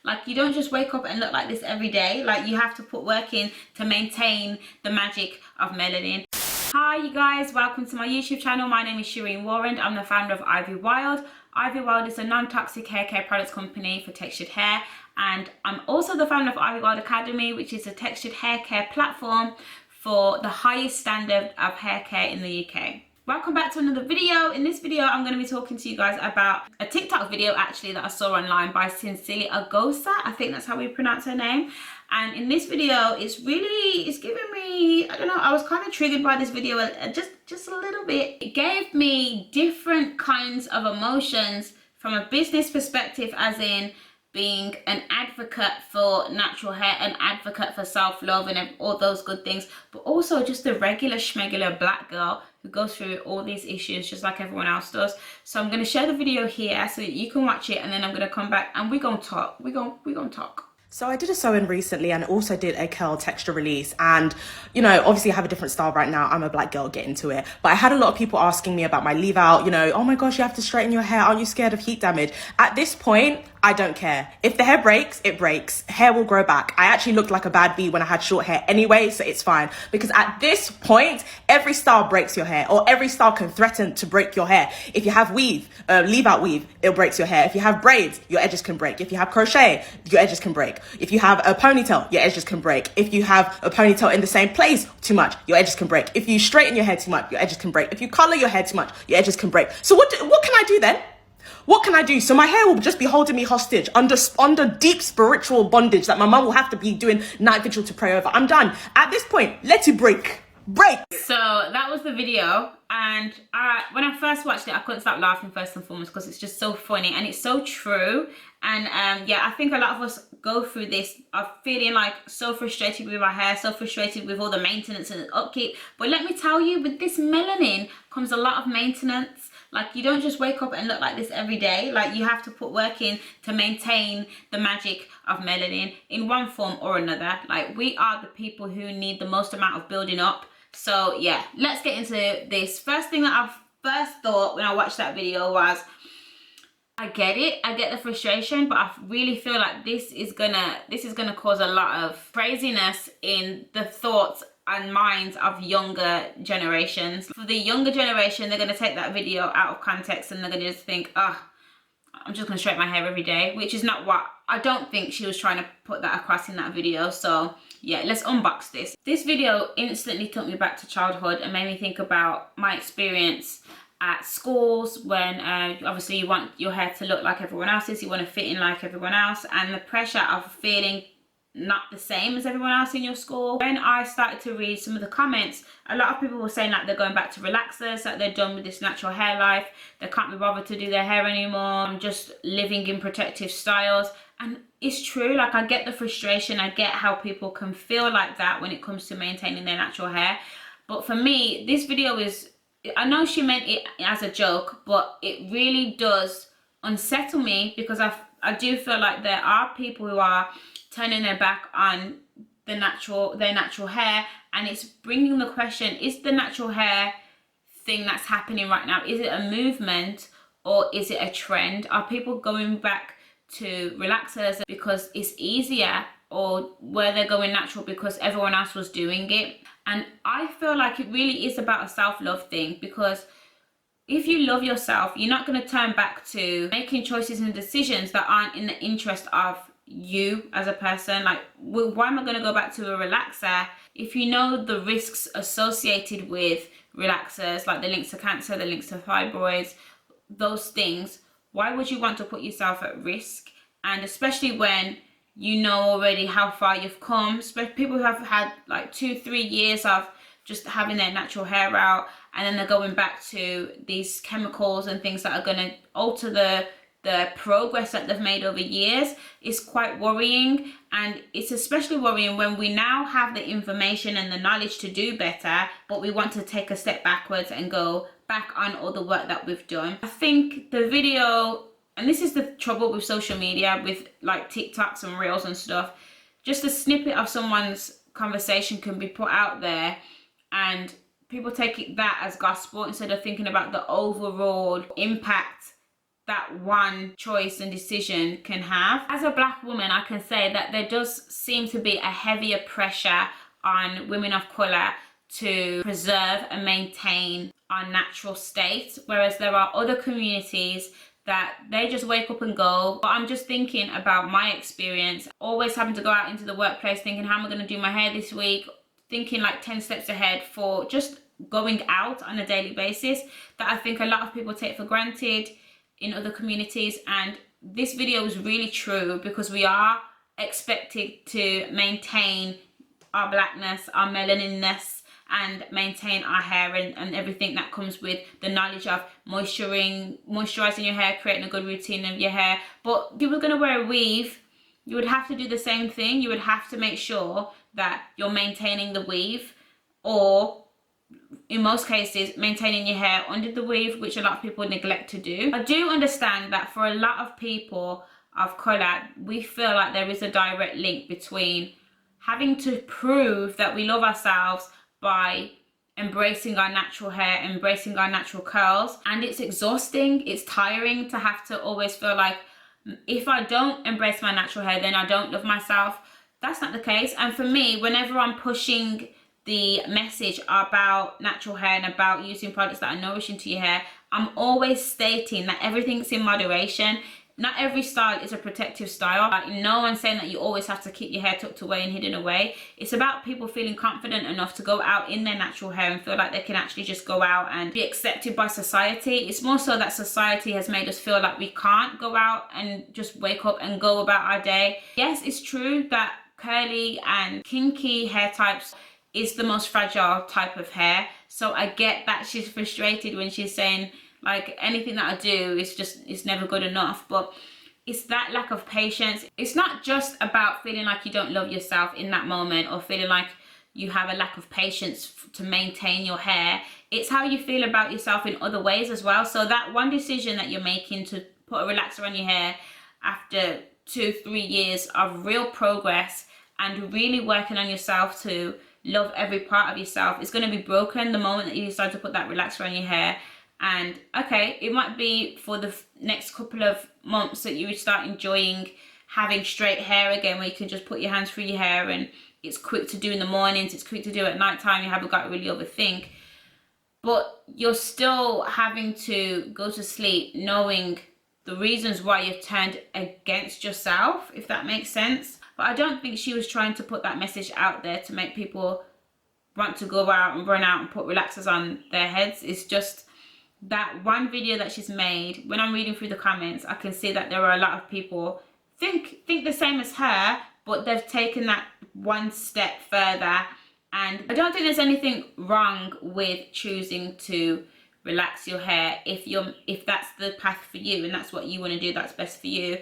Like, you don't just wake up and look like this every day. Like, you have to put work in to maintain the magic of melanin. Hi you guys, welcome to my YouTube channel. My name is Shireen Warren. I'm the founder of Ivy Wild. Ivy Wild is a non-toxic hair care products company for textured hair, and I'm also the founder of Ivy Wild Academy, which is a textured hair care platform for the highest standard of hair care in the UK. Welcome back to another video. In this video, I'm going to be talking to you guys about a TikTok video actually that I saw online by Sincerely Oghosa. I think that's how we pronounce her name. And in this video, it's giving me, I don't know, I was kind of triggered by this video just a little bit. It gave me different kinds of emotions from a business perspective, as in being an advocate for natural hair, an advocate for self-love and all those good things, but also just the regular schmegular black girl who goes through all these issues just like everyone else does. So I'm going to share the video here so that you can watch it, and then I'm going to come back and we're going to talk. We're going to talk. So I did a sew-in recently and also did a curl texture release, and you know, obviously I have a different style right now. I'm a black girl, get into it. But I had a lot of people asking me about my leave out, you know, oh my gosh, you have to straighten your hair. Aren't you scared of heat damage? At this point, I don't care. If the hair breaks, it breaks. Hair will grow back. I actually looked like a bad bee when I had short hair anyway, so it's fine. Because at this point, every style breaks your hair, or every style can threaten to break your hair. If you have weave, leave out weave, it breaks your hair. If you have braids, your edges can break. If you have crochet, your edges can break. If you have a ponytail, your edges can break. If you have a ponytail in the same place too much, your edges can break. If you straighten your hair too much, your edges can break. If you color your hair too much, your edges can break. So what can I do then? What can I do? So my hair will just be holding me hostage under deep spiritual bondage that my mum will have to be doing night vigil to pray over. I'm done. At this point, let it break. Break. So that was the video, and when I first watched it, I couldn't stop laughing first and foremost because it's just so funny and it's so true. And yeah, I think a lot of us go through this of feeling like so frustrated with our hair, so frustrated with all the maintenance and upkeep. But let me tell you, with this melanin comes a lot of maintenance. Like, you don't just wake up and look like this every day. Like, you have to put work in to maintain the magic of melanin in one form or another. Like, we are the people who need the most amount of building up. So yeah, let's get into this. First thing that I first thought when I watched that video was, I get it, I get the frustration, but I really feel like this is gonna cause a lot of craziness in the thoughts and minds of younger generations. For the younger generation, they're gonna take that video out of context and they're gonna just think, oh, I'm just gonna straighten my hair every day, which is not what, I don't think she was trying to put that across in that video. So yeah, let's unbox this. This video instantly took me back to childhood and made me think about my experience at schools when obviously you want your hair to look like everyone else's, you want to fit in like everyone else, and the pressure of feeling not the same as everyone else in your school. When I started to read some of the comments, a lot of people were saying that they're going back to relaxers, that they're done with this natural hair life, they can't be bothered to do their hair anymore, just living in protective styles. And it's true, like, I get the frustration, I get how people can feel like that when it comes to maintaining their natural hair. But for me, this video is, I know she meant it as a joke, but it really does unsettle me, because I do feel like there are people who are turning their back on their natural hair, and it's bringing the question, is the natural hair thing that's happening right now, is it a movement or is it a trend? Are people going back to relaxers because it's easier, or were they going natural because everyone else was doing it? And I feel like it really is about a self-love thing, because if you love yourself, you're not going to turn back to making choices and decisions that aren't in the interest of you as a person. Like, why am I going to go back to a relaxer if you know the risks associated with relaxers, like the links to cancer, the links to fibroids, those things? Why would you want to put yourself at risk? And especially when you know already how far you've come, especially people who have had like 2-3 years of just having their natural hair out, and then they're going back to these chemicals and things that are going to alter the progress that they've made over years. Is quite worrying. And it's especially worrying when we now have the information and the knowledge to do better, but we want to take a step backwards and go back on all the work that we've done. I think the video, and this is the trouble with social media, with like TikToks and Reels and stuff, just a snippet of someone's conversation can be put out there and people take that as gospel instead of thinking about the overall impact that one choice and decision can have. As a black woman, I can say that there does seem to be a heavier pressure on women of colour to preserve and maintain our natural state, whereas there are other communities that they just wake up and go. But I'm just thinking about my experience, always having to go out into the workplace thinking, how am I going to do my hair this week? Thinking like 10 steps ahead for just going out on a daily basis, that I think a lot of people take for granted in other communities. And this video is really true, because we are expected to maintain our blackness, our melaninness, and maintain our hair and everything that comes with the knowledge of moisturizing your hair, creating a good routine of your hair. But if you were going to wear a weave, you would have to do the same thing. You would have to make sure that you're maintaining the weave, or in most cases maintaining your hair under the weave, which a lot of people neglect to do. I do understand that for a lot of people of colour, we feel like there is a direct link between having to prove that we love ourselves by embracing our natural hair, embracing our natural curls. And it's exhausting, it's tiring to have to always feel like, if I don't embrace my natural hair, then I don't love myself. That's not the case. And for me, whenever I'm pushing the message about natural hair and about using products that are nourishing to your hair, I'm always stating that everything's in moderation. Not every style is a protective style. Like, no one's saying that you always have to keep your hair tucked away and hidden away. It's about people feeling confident enough to go out in their natural hair and feel like they can actually just go out and be accepted by society. It's more so that society has made us feel like we can't go out and just wake up and go about our day. Yes, it's true that curly and kinky hair types is the most fragile type of hair. So I get that she's frustrated when she's saying, like, anything that I do is just, it's never good enough. But it's that lack of patience. It's not just about feeling like you don't love yourself in that moment, or feeling like you have a lack of patience to maintain your hair. It's how you feel about yourself in other ways as well. So that one decision that you're making to put a relaxer on your hair after 2-3 years of real progress and really working on yourself to love every part of yourself, is going to be broken the moment that you decide to put that relaxer on your hair. And okay, it might be for the next couple of months that you would start enjoying having straight hair again, where you can just put your hands through your hair and it's quick to do in the mornings, it's quick to do at night time, you haven't got to really overthink. But you're still having to go to sleep knowing the reasons why you've turned against yourself, if that makes sense. But I don't think she was trying to put that message out there to make people want to go out and run out and put relaxers on their heads. It's just that one video that she's made. When I'm reading through the comments, I can see that there are a lot of people think the same as her, but they've taken that one step further. And I don't think there's anything wrong with choosing to relax your hair if that's the path for you and that's what you want to do, that's best for you.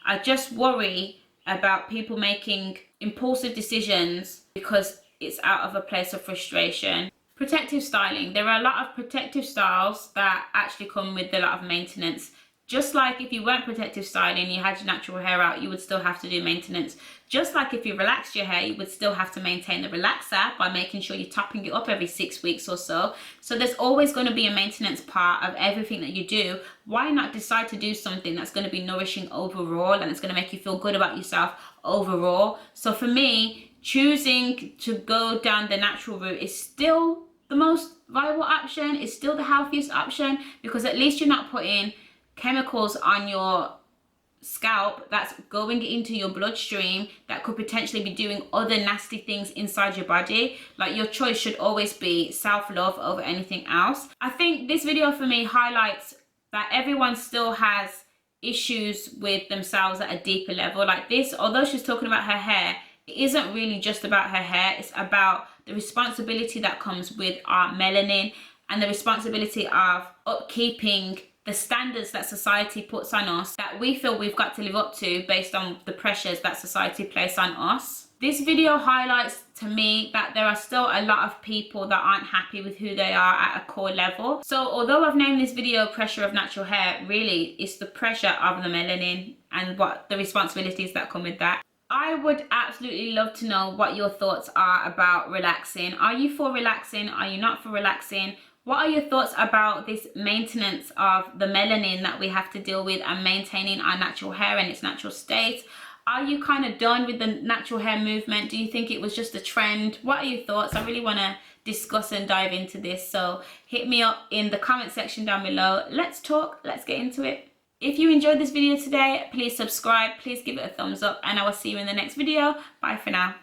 I just worry about people making impulsive decisions because it's out of a place of frustration. Protective styling. There are a lot of protective styles that actually come with a lot of maintenance. Just like if you weren't protective styling, you had your natural hair out, you would still have to do maintenance. Just like if you relaxed your hair, you would still have to maintain the relaxer by making sure you're topping it up every 6 weeks or so. So there's always going to be a maintenance part of everything that you do. Why not decide to do something that's going to be nourishing overall and it's going to make you feel good about yourself overall? So for me, choosing to go down the natural route is still the most viable option. It's still the healthiest option, because at least you're not putting chemicals on your scalp that's going into your bloodstream that could potentially be doing other nasty things inside your body. Like, your choice should always be self-love over anything else. I think this video for me highlights that everyone still has issues with themselves at a deeper level. Like this, although she's talking about her hair, it isn't really just about her hair. It's about the responsibility that comes with our melanin and the responsibility of upkeeping the standards that society puts on us, that we feel we've got to live up to based on the pressures that society place on us. This video highlights to me that there are still a lot of people that aren't happy with who they are at a core level. So although I've named this video Pressure of Natural Hair, really it's the pressure of the melanin and what the responsibilities that come with that. I would absolutely love to know what your thoughts are about relaxing. Are you for relaxing? Are you not for relaxing? What are your thoughts about this maintenance of the melanin that we have to deal with and maintaining our natural hair in its natural state? Are you kind of done with the natural hair movement? Do you think it was just a trend? What are your thoughts? I really want to discuss and dive into this. So hit me up in the comment section down below. Let's talk. Let's get into it. If you enjoyed this video today, please subscribe. Please give it a thumbs up. And I will see you in the next video. Bye for now.